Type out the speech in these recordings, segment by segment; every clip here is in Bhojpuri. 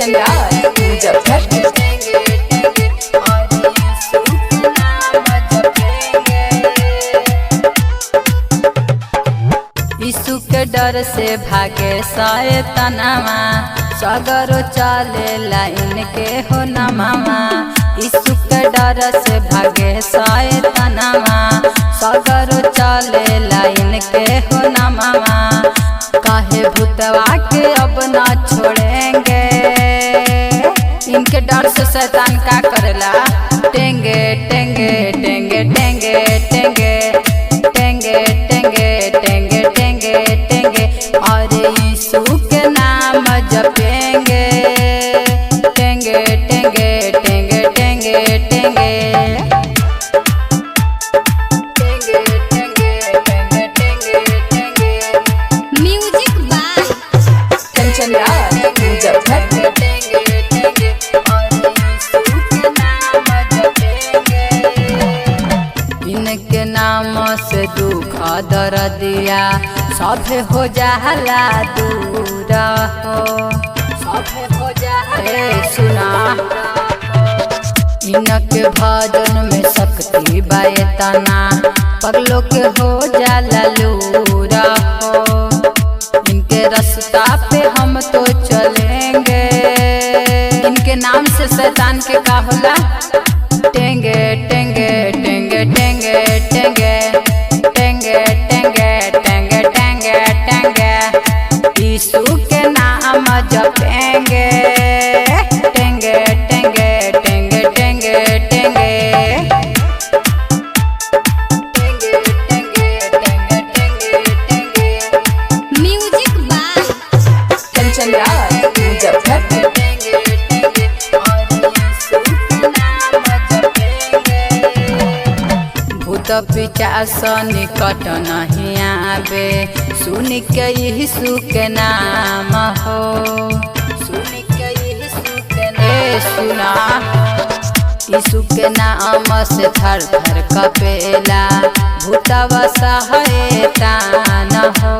कंचन राज मुजफ्फरपुर। यीशु के डर से भागे शैतानवा, सगरो चले लाइन के हो नमवा। यीशु के डर से भागे शैतानवा, सगरो चले लाइन के हो नमवा। काहे भूतवा के अब ना छोड़ेंगे, इनके डर से शैतान का करेला टेंगे टेंगे टेंगे टेंगे टेंगे टेंगे टेंगे टेंगे टेंगे टेंगे और यीशु के नाम जपेंगे टेंगे टेंगे टेंगे टेंगे टेंगे टेंगे टेंगे टेंगे टेंगे टेंगे। Music by Kanchan Raj Muzaffarpur. इनके नाम से दुख दर्दिया सब हो जाला दूर हो, सब हो जाला सुना। इनके भजन में शक्ति बायतना, पगलों के हो जाला लूरा हो। इनके रास्ता पे हम तो चलेंगे, इनके नाम से शैतान के का होला टेंगे टेंगे टेंगे टेंगे टेंगे टेंगे टेंगे टेंगे टेंगे टेंगे। यीशु के नाम जपेंगे टेंगे टेंगे टेंगे टेंगे टेंगे टेंगे टेंगे टेंगे टेंगे टेंगे। Music by Kanchan Raj Muzaffarpur. भूत पिचास निकट नहीं आवे, सुन के यीशु के नाम हो, सुन के यीशु के नाम सुना। यीशु के नाम से थर थर कपेला, भूतवा शैतान हो।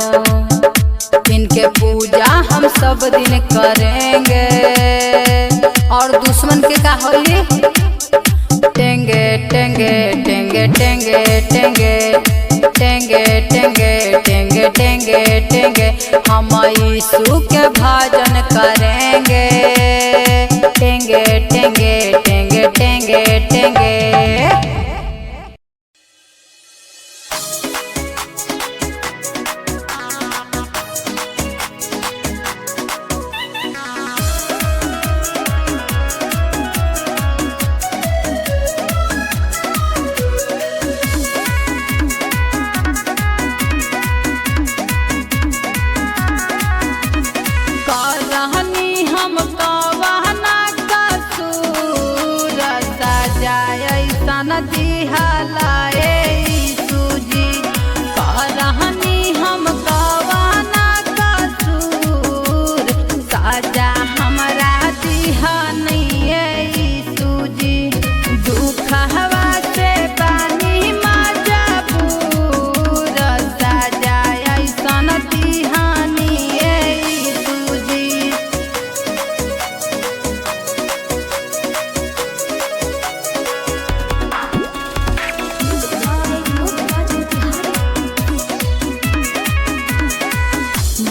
इनके पूजा हम सब दिन करेंगे और दुश्मन के का होली टेंगे टेंगे टेंगे टेंगे टेंगे टेंगे टेंगे टेंगे टेंगे टेंगे। हम यीशु के भजन करेंगे टेंगे टेंगे टेंगे टेंगे टेंगे।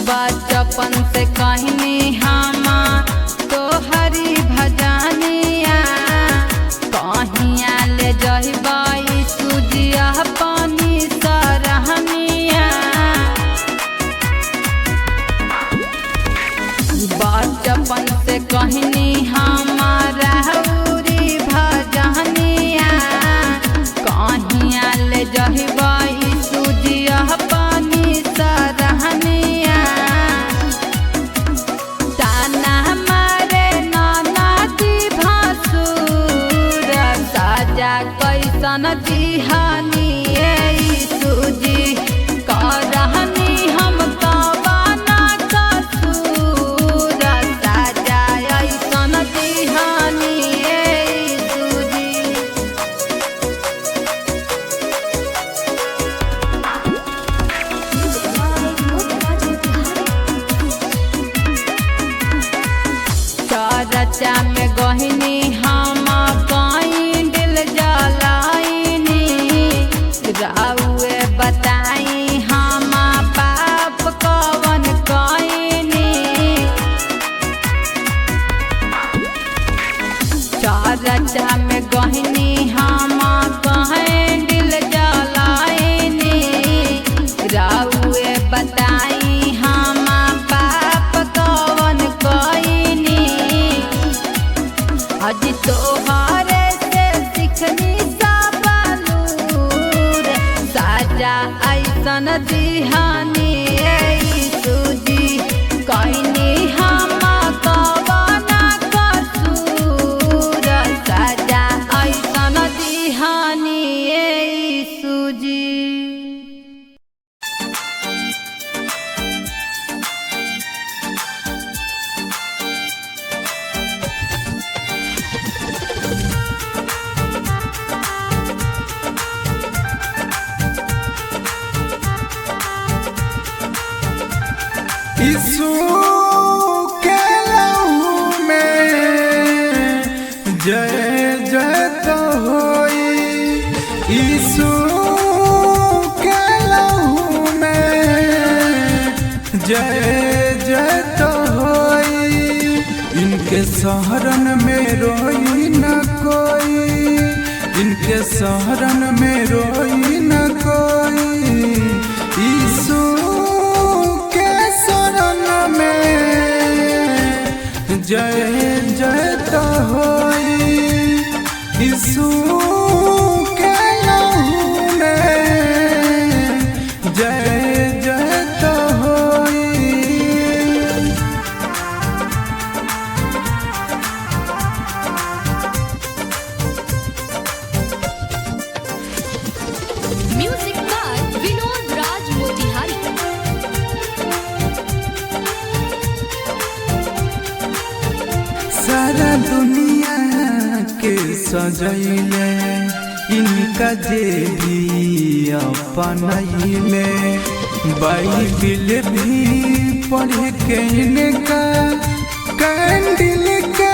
बचपन से कहनी हम तो हरी भजनिया, कहिया ले जहिबाई सुजिया पानी सरहनिया। बचपन से कहनी हम रहूरी भजनिया, कहिया ले जहिबाई सुजिया पानी सरहनिया। ताना मारे ननदी भसुर, साजा कैसन दिहानी सूजी करहनी हम कवना कसूर, साजा ऐसन दिहानी सूजी। राउए बताई हम पाप कवन कइनी चर्चा में गहनी हम कहें दिल जलाइनी राउए बताई हम पाप कवन कइनी अज तोहरे से सिखनी सबलूर साजा ऐसन दिहानी सूजी कइनी हम कवन कसूर साजा ऐसन दिहानी सूजी यीशु के लहू में जय जय तो होई यीशु के लहू में जय जय तो होई इनके शहरन में रोई न कोई इनके शहरन में रोई न कोई यीशु जय जय तो होई यीशु के लहू में जय जय तो होई म्यूजिक बाय विनोद राज मोतिहारी। सारा दुनिया के सजैले इनका जे भी अपनैले बाइबिल भी पढ़ के इनका कैंडिल के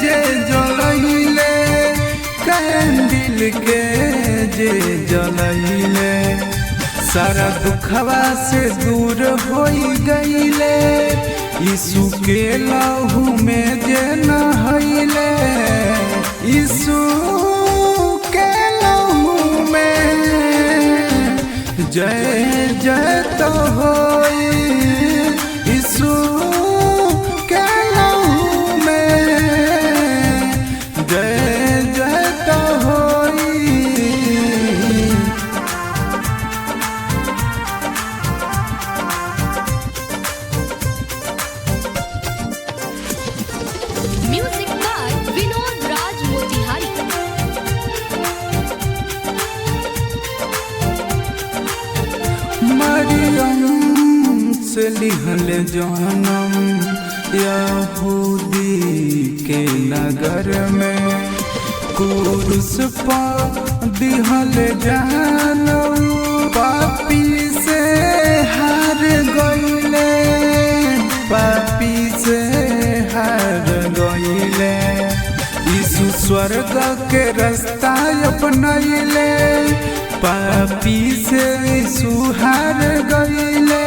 जे जलैले कैंडिल के जे जलैले सारा दुखवा से दूर हो गईले यीशु के लहू में जे नहैले यीशु के लहू में जय जय तो होई यीशु के लहू में जय जय तो होई म्यूजिक बाय विनोद राज मोतिहारी। मरियम से लिहल जन्म यहूदी के नगर में क्रूस पर दिहल जानम पापी से हार गईले पापी से हार गईले यीशु स्वर्ग के रास्ता अपनैले पापी से यीशु हार गईले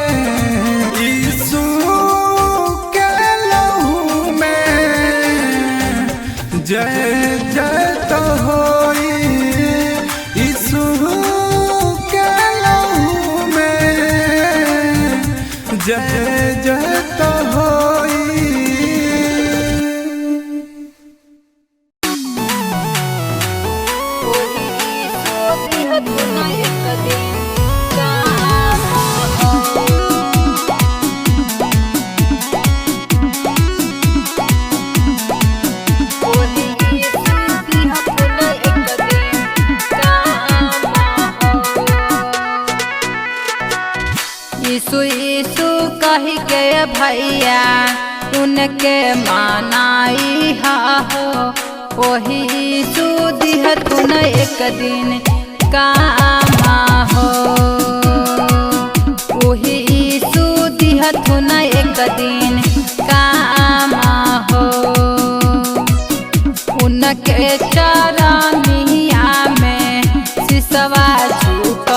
यीशु के लहू में जय जय तो होई यीशु के लहू में जय जय तो होई यीशु यीशु कही के भैया उनके मानाई हो वही यीशु दिह तुन एक दिन काम हो वही यीशु दिह तुन एक दिन काम हो उनके चरनिया में सिसवा झुक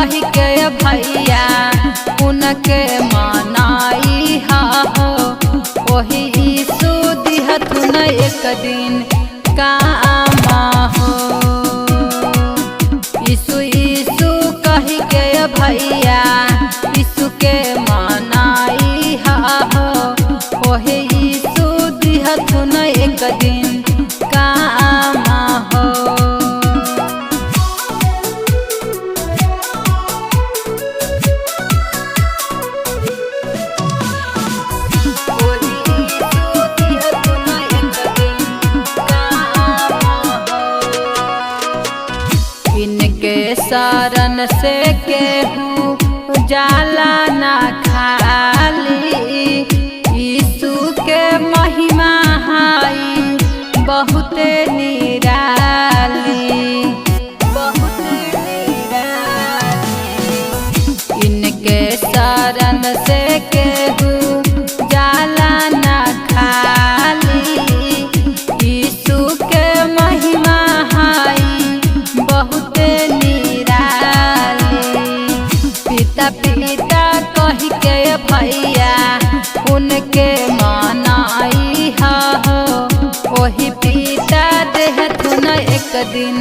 कही के भैया उनके मनाई हा हो वही यीशु दिहथुन एक दिन काम हो। यीशु यीशु कही के भैया यीशु के मनाई हा हो वही यीशु दिहथुन एक दिन काम हो। इनके शरण से केहू जाला ना खाली यीशु के महिमा हाई बहुते निराली बहुते निराली। इनके शरण से केहू जाला ना खाली यीशु के महिमा हाई बहुते निराली। पिता पिता कही के भैया उनके मनाई हा हो वही पिता देहथुन एक दिन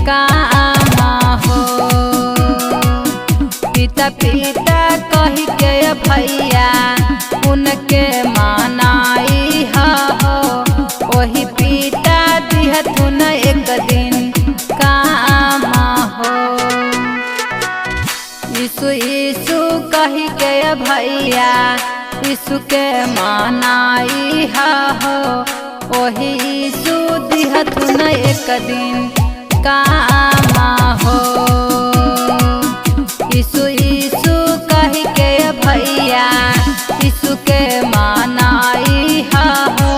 काम हो। पिता पिता कही के भैया उनके मनाई हा हो वही पिता देहथुन एक दिन काम हो। यीशु यीशु कही के भैया यीशु के मनाई हा हो वही यीशु दिहथुन एक दिन काम हो। यीशु यीशु कही के भैया यीशु के मनाई हा हो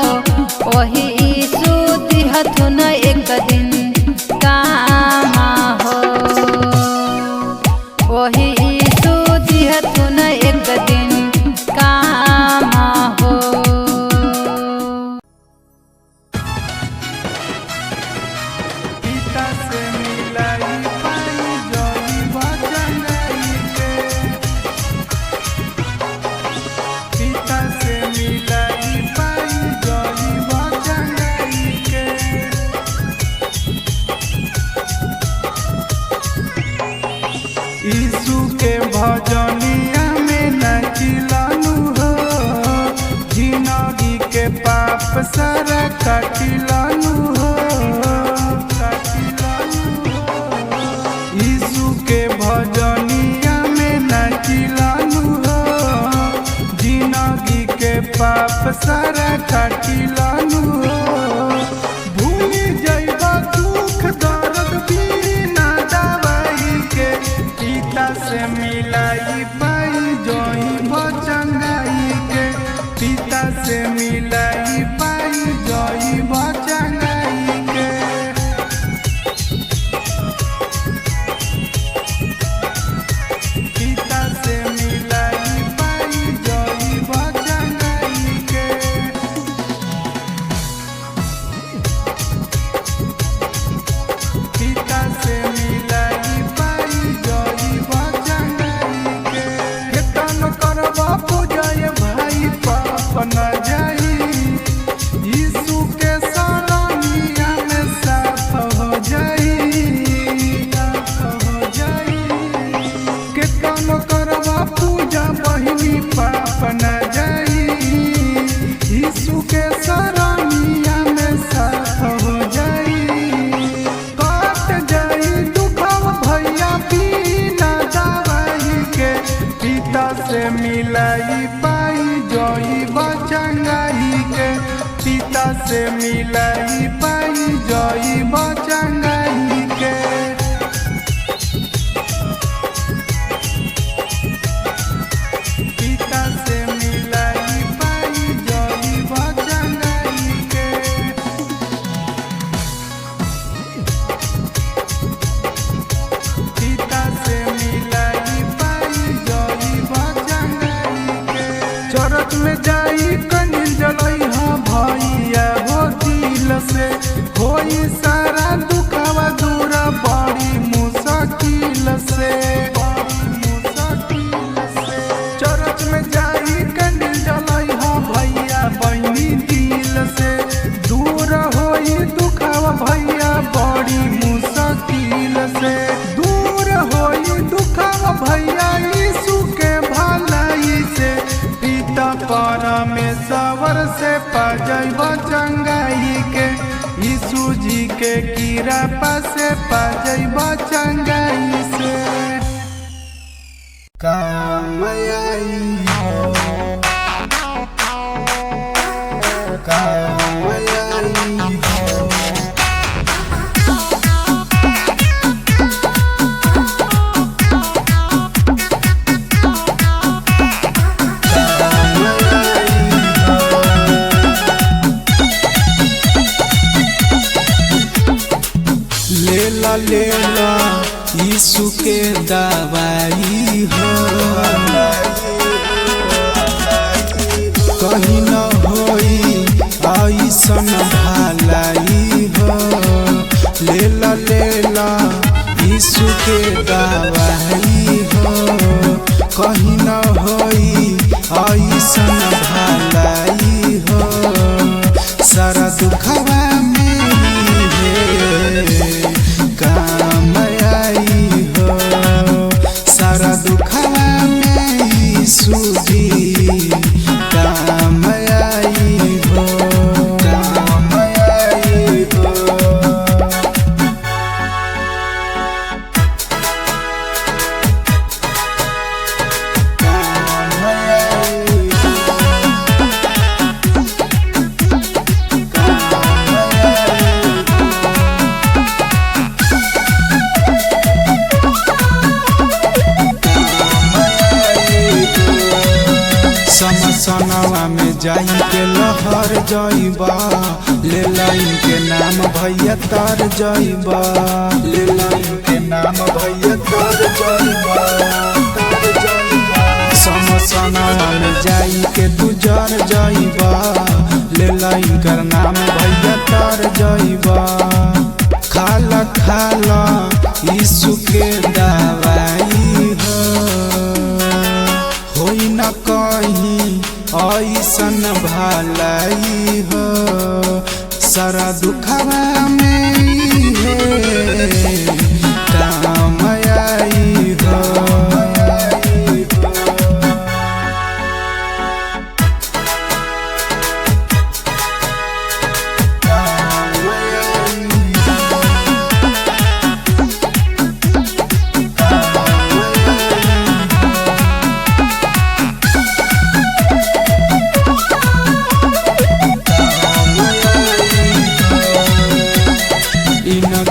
वही यीशु दिहथुन एक दिन काम हो। वही यीशु दिहथुन एक दिन काम हो। पिता से मिलाई पाई जोई बचनाई के। पिता से मिलाई पाई जोई बचनाई के। यीशु के भजनिया में नचिलानु हो जिंदगी के पाप सारा काटिलानु हो काटिलानु हो। यीशु के भजनिया में नचिलानु हो जिंदगी के पाप सारा काटिलानु हो। भूल जाइबा दुख दर्द बिना दवाई के। पिता से मिलाई पाई जोई बचनाई के। पिता से मिलाई पाई जोई बचनाई के। पिता से मिलाई पाई जोई बचनाई के। पिता से मिलाई पाई जोई बचनाई के। केतन करबा पूजय भाई पाप न जाई यीशु के शरणिया में साफ हो जाई साफ हो जाई। केतन करबा पूजा बहिनी पाप न जाई यीशु के शरणिया में साफ हो जाई। कट जाई दुखव भैया बिना दवाई के। पिता से मिलाई पाई जोई बचनाई के। पिता से मिलाई पाई जोई बचनाई के। पिता से मिलाई पाई जोई बचनाई के। पिता से मिलाई पाई जोई बचनाई के। चरत में जाई कनी जलई हा भैया हो दिल से होई सारा दुखवा दूर बड़ी मुश्किल से। जैब चंगाई के यीशु जी के कृपा से पा जैब चंगाई से काम आई हो काम आई हो लेला यीशु के दवाई हो कहीं न होई ऐसन भलाई हो लेला यीशु के दवाई हो कहीं न होई ऐसन भलाई हो सारा दुखवा काम आई हो सारा दुखवा में यीशु जी काम आई हो काम आई हो काम आई समसनवा में जाई के लहर जाइबा ले लाइन के नाम भैया तर जाइबा ले लाइन के नाम भैया तर जाइबा समसनवा में जाई के तू जर जाइबा ले लाइन कर नाम भैया तर जाइबा खाला खाला यीशु के दवाई हो होई न कहीं ऐसन भलाई हो सारा दुखवा में है काम आई हो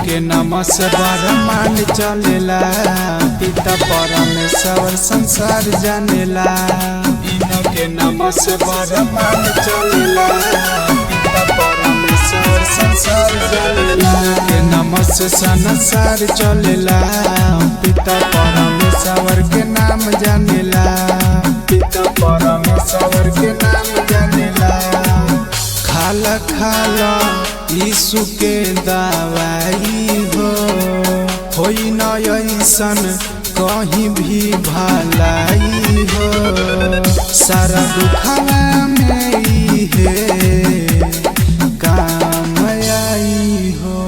के नमः से ब्रह्मांड चलेला पिता परमेश्वर संसार जानेला इनके नमः से ब्रह्मांड चलेला पिता परमेश्वर संसार जानेला के नमः से संसार चलेला पिता परमेश्वर के नाम जानेला पिता परमेश्वर के नाम जानेला खाला खाला यीशु के दवाई हो होई न ऐसन कहीं भी भलाई हो सारा दुखवा में है काम आई हो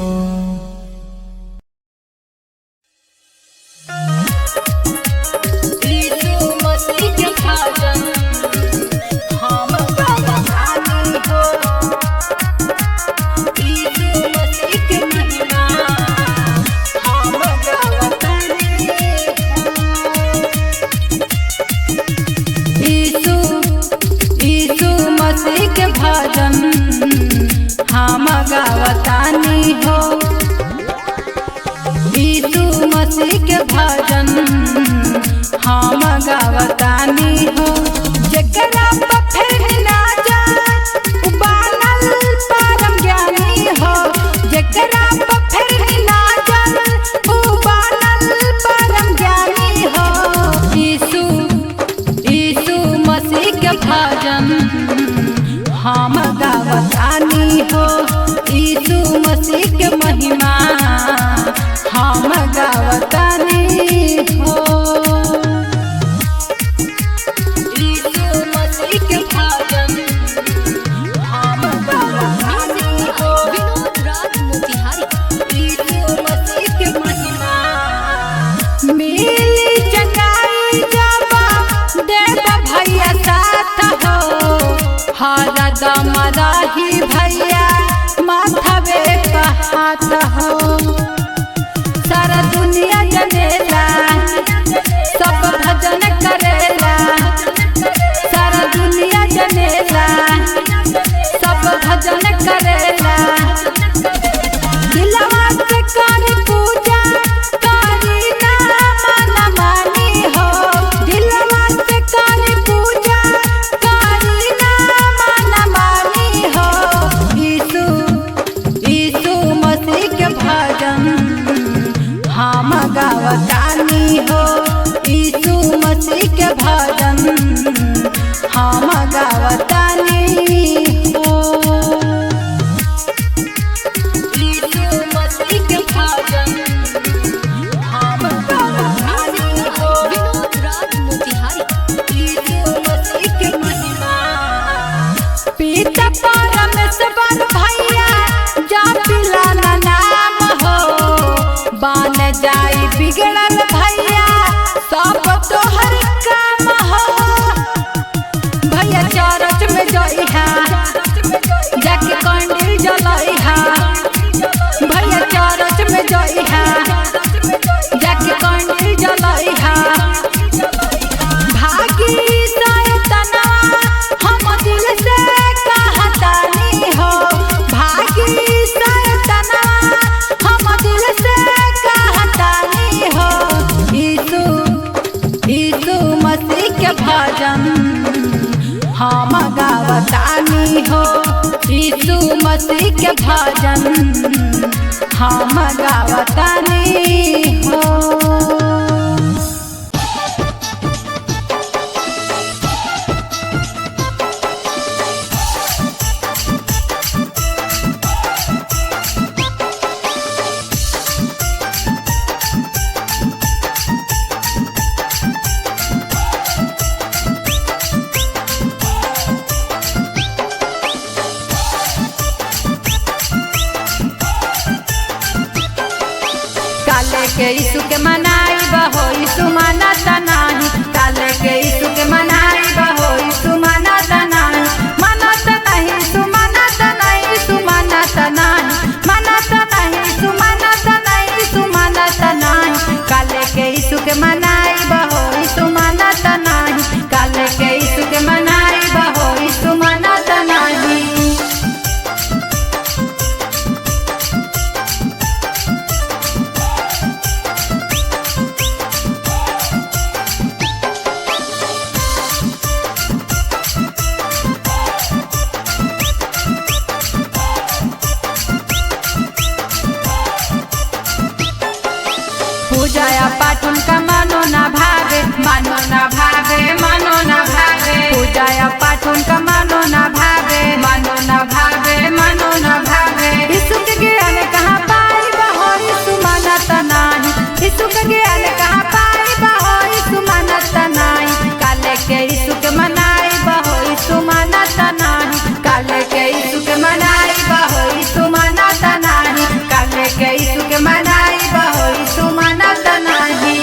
हम गावतानी हो यीशु मसीह के भजन हम गावतानी हो जेकरा पर फिर ना जाए उबानल परम ज्ञानी हो जेकरा पर फिर ना जाए उबानल परम ज्ञानी हो यीशु मसीह के भजन हम गावतानी हो यीशु मसीह के महिमा हम गावतानी हो यीशु मसीह के भजन हम गावतानी हो विनोद राज मोतिहारी यीशु मसीह के महिमा मिली चंगाई जब देव भैया साथ हो हर कमराही भैया माथवे का हाथ हो सारा दुनिया जनेला सब भजन करेला सारा दुनिया जनेला सब भजन करेला दिलवा से करी पूजा करी ना मन मानी हो दिलवा से करी पूजा करी ना मन मानी हो यीशु यीशु मसीह के भजन हम गावतानी हो यीशु मसीह के भजन हम गावतानी हो यीशु मसीह के भजन हम गावतानी हो विनोद राज मोतिहारी यीशु मसीह के महिमा पिता परमेश्वर भैया जा पिलाना नाम हो बन जाई बिगड़ल भैया सब तोहर काम हो भैया चरच में जइहा जाके कैंडल जलइहा भैया चरच में जइहा जाके कैंडल जलइहा भागी सैतनवा हम दिल से कहतानी हो भागी सैतनवा हम दिल से कहतानी हो यीशु यीशु मसीह के भजन हम गावतानी हो यीशु मसीह के भजन हम गावतानी हो काले के यीशु के मनाई बहो यीशु मानता नाही काले के यीशु के मनाई बहो यीशु मानता नाही मानता नहीं यीशु मानता नहीं यीशु मानता नहीं मानता नहीं यीशु मानता नहीं यीशु मानता नहीं काले के यीशु के मनाई बहो यीशु मानता नहीं काले के यीशु के मनाई बहो यीशु मानता नहीं पूजा या पाठ उनका मानो ना भागे मानो ना भागे मानो ना भागे पूजा या पाठ उनका मानो ना भागे मानो ना भागे मानो ना भागे यीशु के ज्ञान कहाँ पाई बहो यीशु मानता नहीं यीशु के ज्ञान कहाँ पाई बहो यीशु मानता नहीं काले के यीशु के मनाई बहो यीशु मानता नहीं काले के यीशु के मनाई बहो यीशु मानता नहीं काले के यीशु के मनाई बहो यीशु मानता नहीं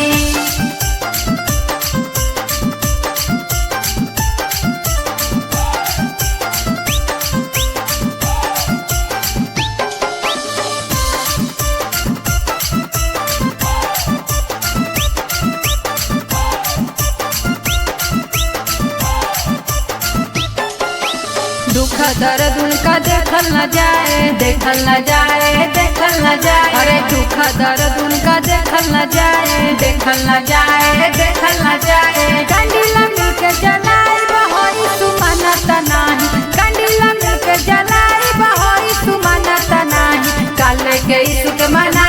दुख दर्द उनका देखल न जाए देखल न जाए देखल न जाए अरे दुख दर्द उनका देखल न जाए देखल न जाए देखल न जाए कंडीला मिलके जलाई बहो यीशु मानता नहीं कंडीला मिलके जलाई बहो यीशु मानता नहीं काले के यीशु के मना